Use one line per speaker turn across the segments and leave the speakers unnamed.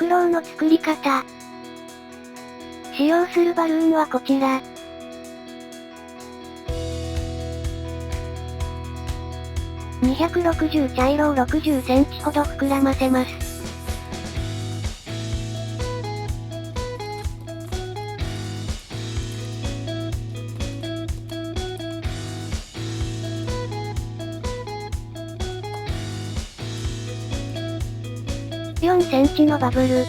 ろうの作り方。使用するバルーンはこちら。260茶色を60センチほど膨らませます。4センチのバブル。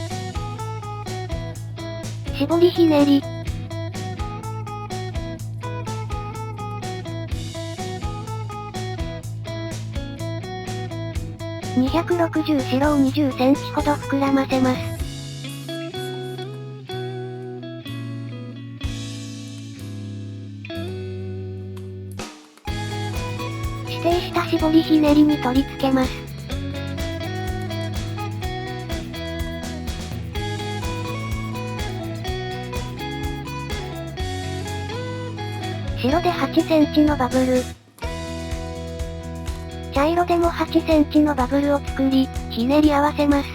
絞りひねり。260白を20センチほど膨らませます。指定した絞りひねりに取り付けます。白で8センチのバブル。茶色でも8センチのバブルを作り、ひねり合わせます。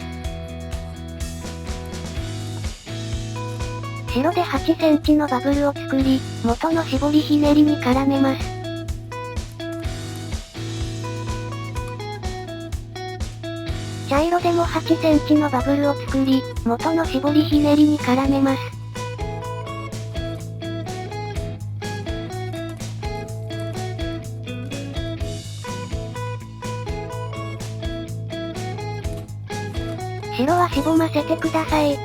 白で8センチのバブルを作り、元の絞りひねりに絡めます。茶色でも8センチのバブルを作り、元の絞りひねりに絡めます。白はしぼませてください。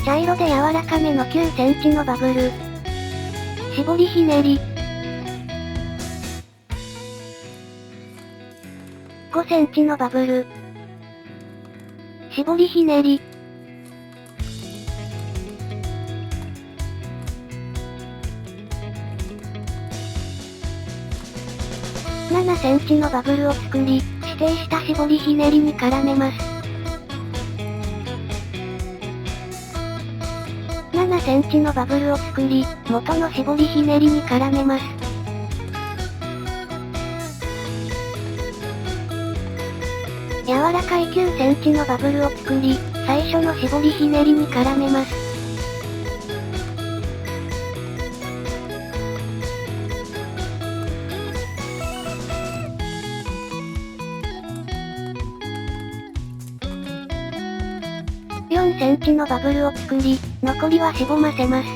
茶色で柔らかめの9センチのバブル。絞りひねり。5センチのバブル。絞りひねり。7センチのバブルを作り、指定した絞りひねりに絡めます。7センチのバブルを作り、元の絞りひねりに絡めます。柔らかい9センチのバブルを作り、最初の絞りひねりに絡めます。4センチのバブルを作り、残りはしぼませます。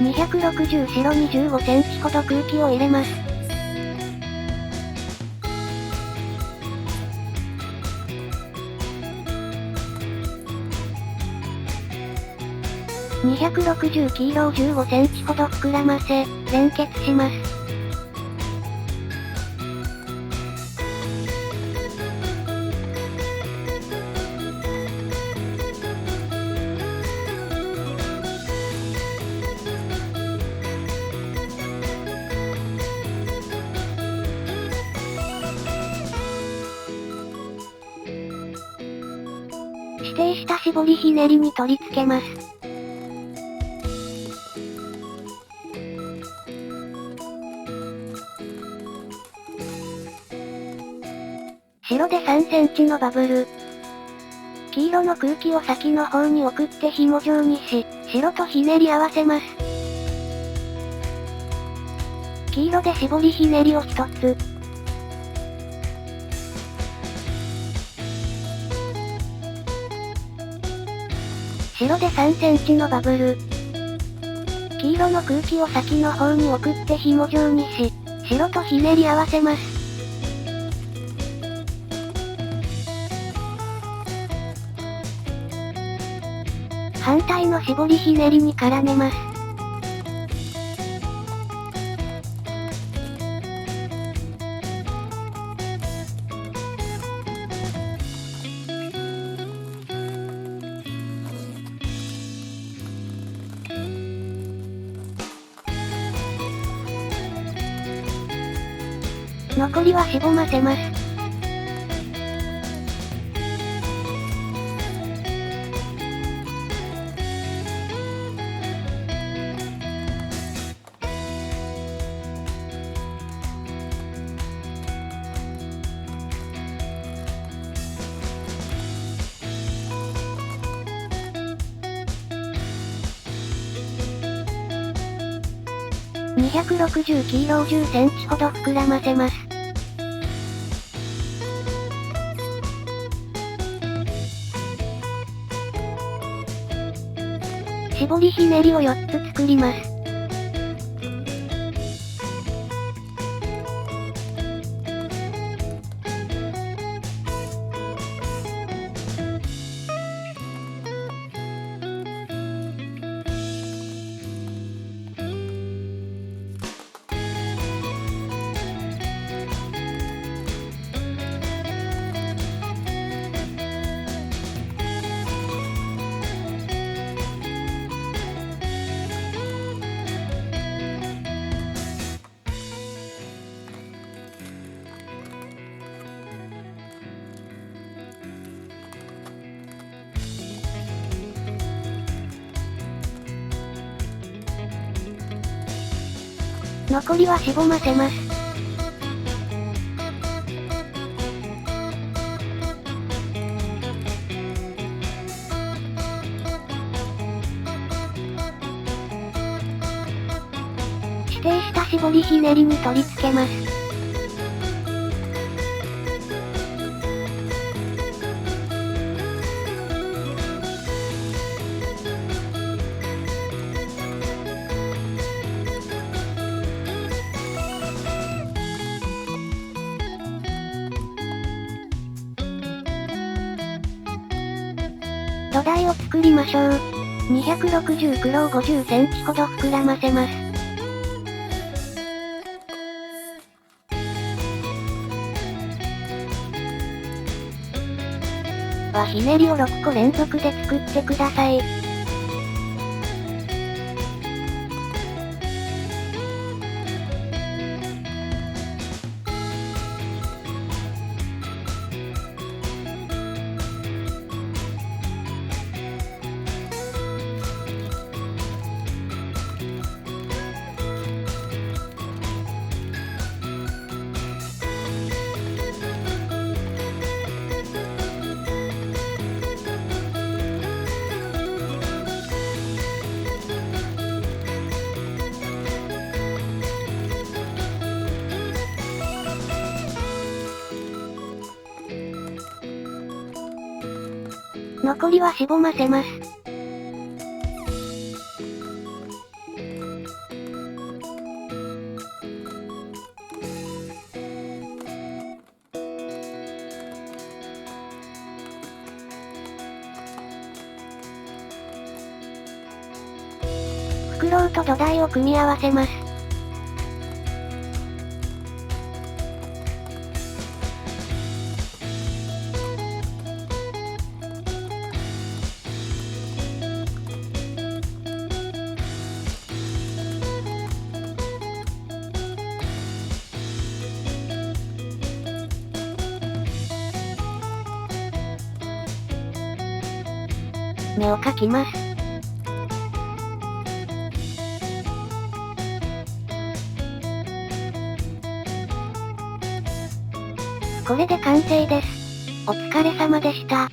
260白に15センチほど空気を入れます。260黄色を15センチほど膨らませ、連結します。指定した絞りひねりに取り付けます。白で3センチのバブル。黄色の空気を先の方に送って紐状にし、白とひねり合わせます。黄色で絞りひねりを1つ。白で3センチのバブル。黄色の空気を先の方に送って紐状にし、白とひねり合わせます。反対の絞りひねりに絡めます。残りはしぼませます。260黄色を10センチほど膨らませます。絞りひねりを4つ作ります。残りはしぼませます。指定した絞りひねりに取り付けます。土台を作りましょう。260黒を50センチほど膨らませます。ひねりを6個連続で作ってください。残りはしぼませます。袋と土台を組み合わせます。目を描きます。これで完成です。お疲れ様でした。